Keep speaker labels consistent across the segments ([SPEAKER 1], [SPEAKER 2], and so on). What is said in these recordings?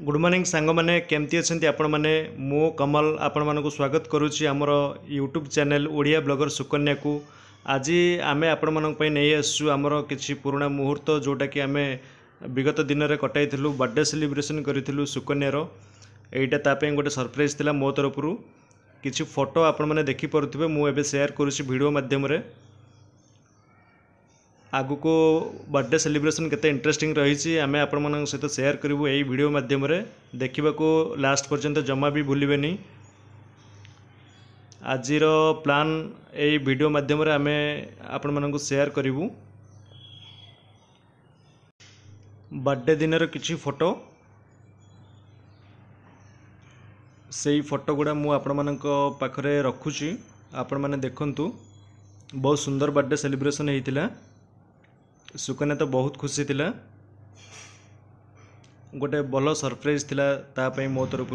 [SPEAKER 1] Good morning सांग मैंने केमती अच्छा आपण मैंने मो कमल आपण मानक स्वागत करुच्ची आमर YouTube channel Odia blogger Sukanya को आज आम आपण मानक नहीं आसु आमर किसी पुराणा मुहूर्त जोटा कि आम विगत दिन में कटाई बर्थडे सेलिब्रेशन करूँ सुकन्यार यहीटा ताप गोटे सरप्राइज थिला मो तरफ किसी फोटो आपण मैंने देखिपे मुझे सेयार करुच्ची वीडियो मध्यम आगु को बर्थडे सेलिब्रेशन केते इंटरेस्टिंग रही आम आपण सहित सेयार करूँ यही वीडियो मध्यम देखा लास्ट पर्यंत जमा भी भूलें आजिर प्लान यही वीडियो मध्यम आम आपण सेयार करूँ बर्थडे दिन किसी फोटो से फोटो गुड़ा मु आपण मानक पाखरे रखुची आपण माने देखंतु बहुत सुंदर बर्थडे सेलिब्रेशन होता सुकन्या तो बहुत खुशी थिला गोटे भल सरप्राइज थिला तापई मो तरफ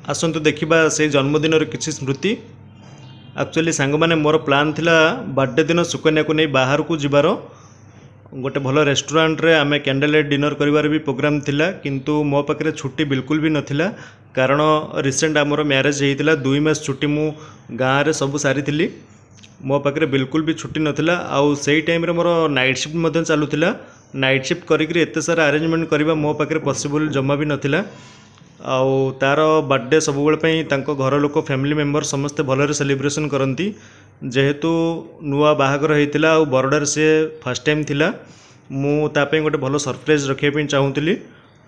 [SPEAKER 1] आसतु देखा से जन्मदिन किसी स्मृति एक्चुअली सांग माने मोर प्लान थिला बर्थडे दिन सुकन्या को नहीं बाहर को जीवार गोटे भल रेस्टोरेंट रे आमे कैंडल लाइट डिनर करिवार भी प्रोग्राम थिला किंतु मो पाखरे छुट्टी बिल्कुल भी नथिला कारण रिसेंट आमर मैरेज होता 2 मास छुट्टी मु गाँव में सब सारी मो पाखे बिल्कुल भी छुट्टी नाला आउ से टाइम मोर नाइट शिफ्ट चलूला नाइट शिफ्ट करी एत सारा अरेंजमेंट करवा मो पाखे पॉसिबल जमा भी नाला आउ तार बर्थडे सब बेले घर लोक फैमिली मेंबर समस्ते भलरे सेलिब्रेशन करती जेहेतु नुआ बाहागर होता बरडार से फर्स्ट टाइम थिला मुझे गोटे भल सरप्राइज रखापी चाहूली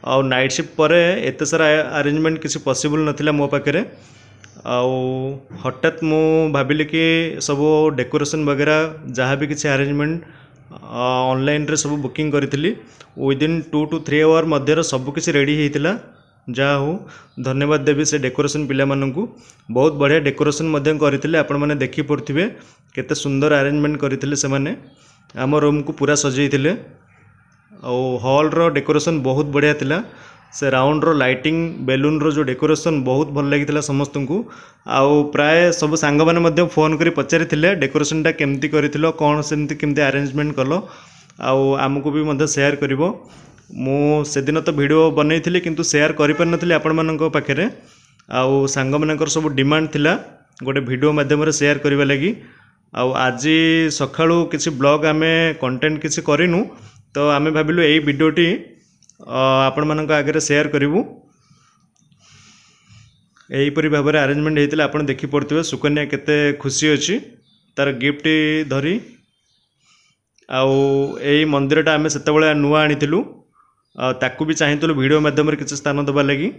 [SPEAKER 1] आउ नाइट शिफ्ट पर एत सारा अरेंजमेंट किसी पॉसिबल नाला मो पाखे आउ हठात मु भाविली कि सब डेकोरेशन वगैरह जहाँ भी किसी अरेंजमेंट ऑनलाइन रे सब बुकिंग करी विदिन 2 to 3 आवर मध्य सब किसी रेडी होता जहाँ हो धन्यवाद देवी से डेकोरेशन पिला मानू बहुत बढ़िया डेकोरेशन करते आपण मैंने देखी पड़े केते सुंदर अरेंजमेंट करते से माने आम रूम को पूरा सजाई हॉल रो डेकोरेशन बहुत बढ़िया थिला से राउंड रो लाइटिंग बेलून रो जो डेकोरेशन बहुत भल लगी समस्त को आउ प्राय सब सांग मैंने फोन कर पचारि डेकोरेशनटा केमती कर कौन सेमती केमती अरेंजमेंट कल आउ आमको भी मध्य शेयर कर मु सेदिन तो वीडियो बनई किंतु शेयर कर पारि आपण मान पाखे आउ सांग मानकर सब डिमांड थिला गोटे वीडियो मध्यम शेयर करने लगी आउ आज सकाळू किसी ब्लॉग आमे कंटेंट किसी करिनु तो आमे भाबिलु एई वीडियोटी आपण मानक आगे शेयर करूँ यहीपरी भाव में अरेंजमेंट होता है आपड़ देखी पड़े सुकन्या केते खुशी अच्छी तार गिफ्ट धरी आउ यही मंदिरटा आम से नुआ आनीलु ताकू भी चाहूँ वीडियो मध्यम किसी स्थान देवा लगी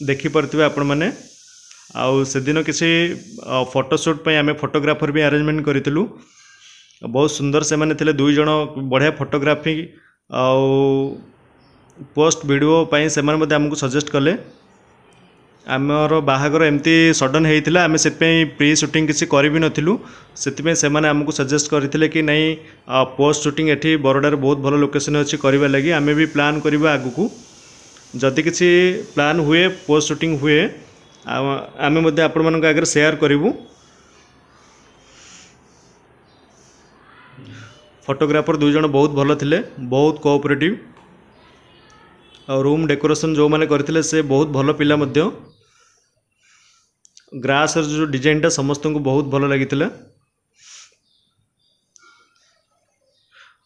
[SPEAKER 1] देखी पड़े आपण मैंने आउ से दिन किसी फोटोशूट आम फोटोग्राफर भी अरेंजमेंट करूँ बहुत सुंदर से मैंने 2 जन बढ़िया फोटोग्राफी आउ पोस्ट वीडियो से आमको सजेस्ट कले आमर बाहागर एमती सडन होता आम से प्री शूटिंग किसी कर भी नथिलु से आमको सजेस्ट करते कि नहीं पोस्ट शूटिंग एठी बरडार बहुत भल लोकेशन अच्छी करवा लगी आम भी प्लान करवा आगु को जदि किसी प्लान हुए पोस्ट शूटिंग हुए आम आपण मान आगे शेयर करूँ फोटोग्राफर 2 जन बहुत भल थिले बहुत कोऑपरेटिव और रूम डेकोरेशन जो माने करथिले से बहुत भल पिला मध्य ग्रास जो डिजाइनटा समस्त को बहुत भल लगी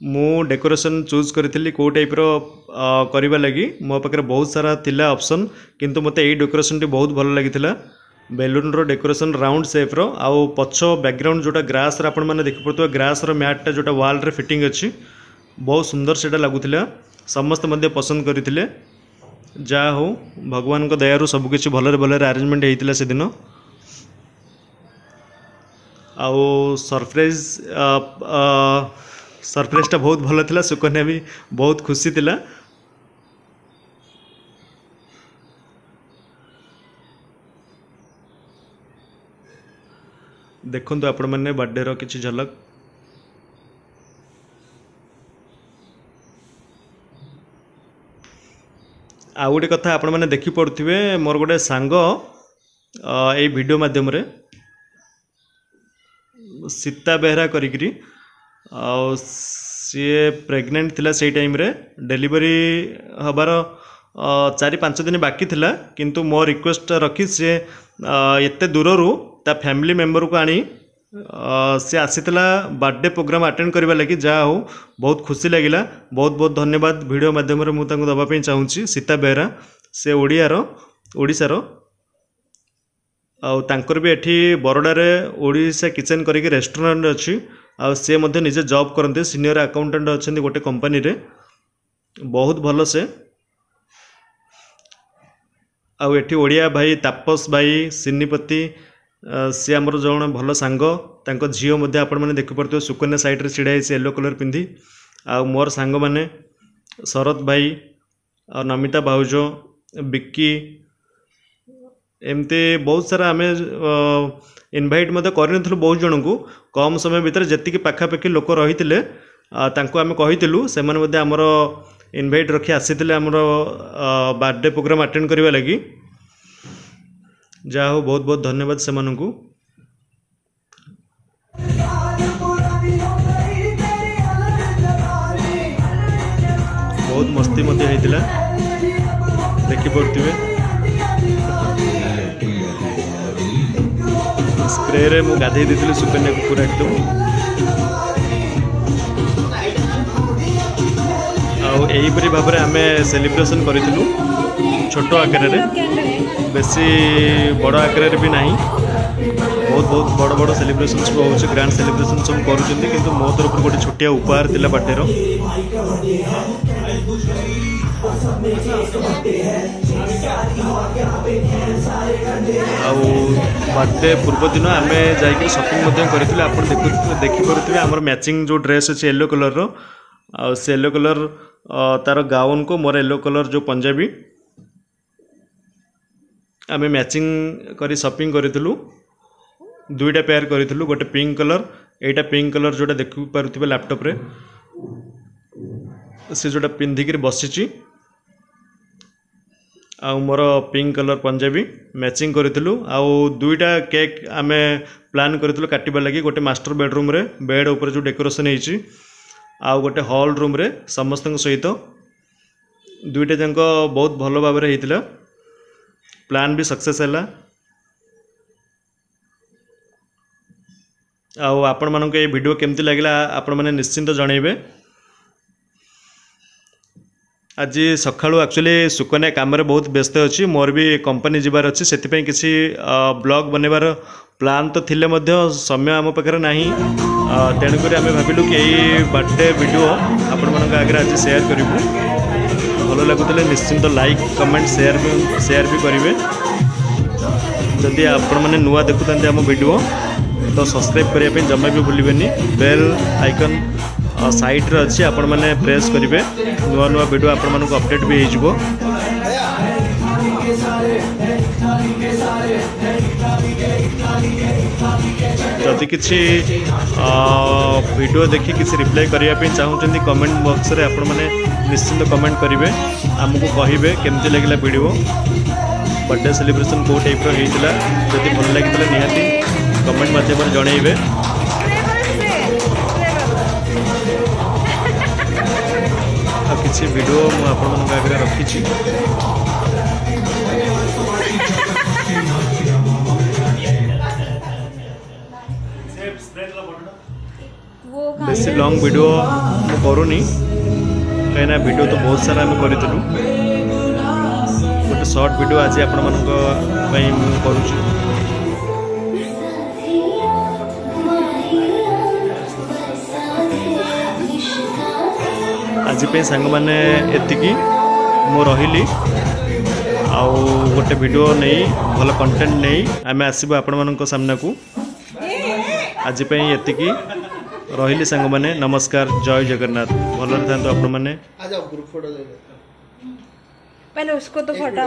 [SPEAKER 1] मु डेकोरेशन चूज करी को टाइप रो करवा लगी मो पाखे बहुत सारा थिला ऑप्शन किंतु मते एई डेकोरेशन टी बहुत भल लगी बेलून रो डेकोरेशन राउंड शेप रो आउ पछ बैकग्राउंड जोटा ग्रास रे आपण माने देखि पड़तो ग्रास रो मैट टा जोटा वॉल रे फिटिंग अच्छी बहुत सुंदर सेटा लगुथिला समस्त मध्य पसंद करथिले जा हो भगवान को दयारु सब किछि भलरे भलरे अरेंजमेंट हेतिला से दिन आउ सरप्राइजटा बहुत भल थिला सुकन्या भी बहुत खुशी थिला देखंतु आपण माने बर्थडे रो किछि झलक आ गोटे कथा आपण मैंने देखी पड़े मोर गोटे सांग ये वीडियो मध्यम सीता बेहरा करी सी प्रेग्नेंट थिला से टाइम रे डेलीवरी हबार चारि पांच दिन बाकी थिला किंतु मो रिक्वेस्ट रखी से एते दूररू ता फैमिली मेंबर को आनी से आसीला बर्थडे प्रोग्राम अटेंड करने लगी जहाँ हो बहुत खुशी लगिला। बहुत बहुत धन्यवाद वीडियो माध्यम मुझे दवाई चाहूँगी सीता बेहरा से ओडिशार आउर भी एठी बरोडारे ओडिशा किचन करके रेस्टोरेंट अच्छी से मध्य निजे जॉब करते सीनियर अकाउंटेंट अच्छा गोटे कंपनी रे बहुत भल से आठी ओडिया भाई तापस भाई सिनीपति सी आमर जन भल सांग तांको झील मध्य आपण मैंने देखिपे सुकन्या साइड छिड़ा येलो कलर पिंधि आ मोर सांग माने शरद भाई आ नमिता भाउज बिक्की एमती बहुत सारा आम इनभाइट कर बहुत जन को कम समय भितर जी पाखापाखि लोक रही आम कहीलु से आमर इनभाइट रखी आसी आमर बर्थडे प्रोग्राम अटेंड करने लगी जहाँ हो बहुत बहुत धन्यवाद से मानू। बहुत मस्ती होता देखिपे स्प्रे रे मु गाधे देती सुकन्या को पूरा एकदम आईपरी भाव में आम सेलिब्रेशन करूँ छोट आकार बेसी बड़ आकार भी ना बहुत बहुत बड़ बड़ सेलिब्रेशन सब हो ग्रांड सेलिब्रेशन सब कर मो तरफ गोटे छोटिया उपहार थिला बर्थडे बर्थडे पूर्व दिन आम जा शॉपिंग करें आप देखिपे आम मैचिंग जो ड्रेस अच्छे येलो कलर से येलो कलर तार गाउन को मोर येलो कलर जो पंजाबी आम मैचिंग करी शॉपिंग करूँ दुईटा पेयर करूँ गोटे पिंक कलर एटा पिंक कलर जोटा देखि पारुथिबे लैपटॉप रे से जोटा पिंधिक बसी मोर पिंक कलर पंजाबी मैचिंग करूँ आउ दुईटा केक आम प्लान करूँ काटिबार लगी गोटे मास्टर बेडरूम रे बेड ऊपर जो डेकोरेशन होती आउ गोटे हॉल रूम रे समस्त सहित दुईटा जाक बहुत भल भाव में होता प्लान भी सक्सेस है। आपण मानक ये वीडियो केमती लगिला आपण माने निश्चिंत जनइबे। आज सकाळू एक्चुअली सुकन्या काम बहुत व्यस्त अच्छी मोर भी कंपनी जीवार अच्छी से किसी ब्लॉग बनवार प्लान तो थिले मध्य समय आम पाखे ना तेणुक आम भाविलु कि यही बर्थडे वीडियो आपण मानक आगे आज शेयर करूँ भल लगुले निश्चिंत लाइक कमेंट शेयर भी करेंगे जदि आपण मैंने नुआ देखुता आम वीडियो तो सब्सक्राइब करने जमा भी भूलिबेनी बेल आइकन साइड रे अच्छी आपण मैंने प्रेस करेंगे नुआ नुआ वीडियो आपण मानक अपडेट भी हो जदि किसी वीडियो देखि किसी रिप्लाई करने चाहूँगी कमेंट बॉक्स रे आपण मैंने निश्चिंत कमेंट करेंगे आमको कहे केमती लगे वीडियो बर्थडे सेलिब्रेशन कौ टाइप होता जदि भल लगी निहाती कमेंट माध्यम जनइबे। किसी वीडियो मुझे आपण आगे रखी बेसी लॉन्ग वीडियो मु करूनी कहीं वीडियो तो बहुत सारा आम करूँ गोटे शॉर्ट वीडियो आज आपण मानक करूँ आज सांग मैंने एतिकी मु रही आउ गोटे वीडियो नहीं भल कंटेंट नहीं आम आसबू आपण मान सामना को आज एतिकी रही सांग मैंने नमस्कार जय जगन्नाथ भल था आपण मैंने
[SPEAKER 2] मैंने उसको तो फटा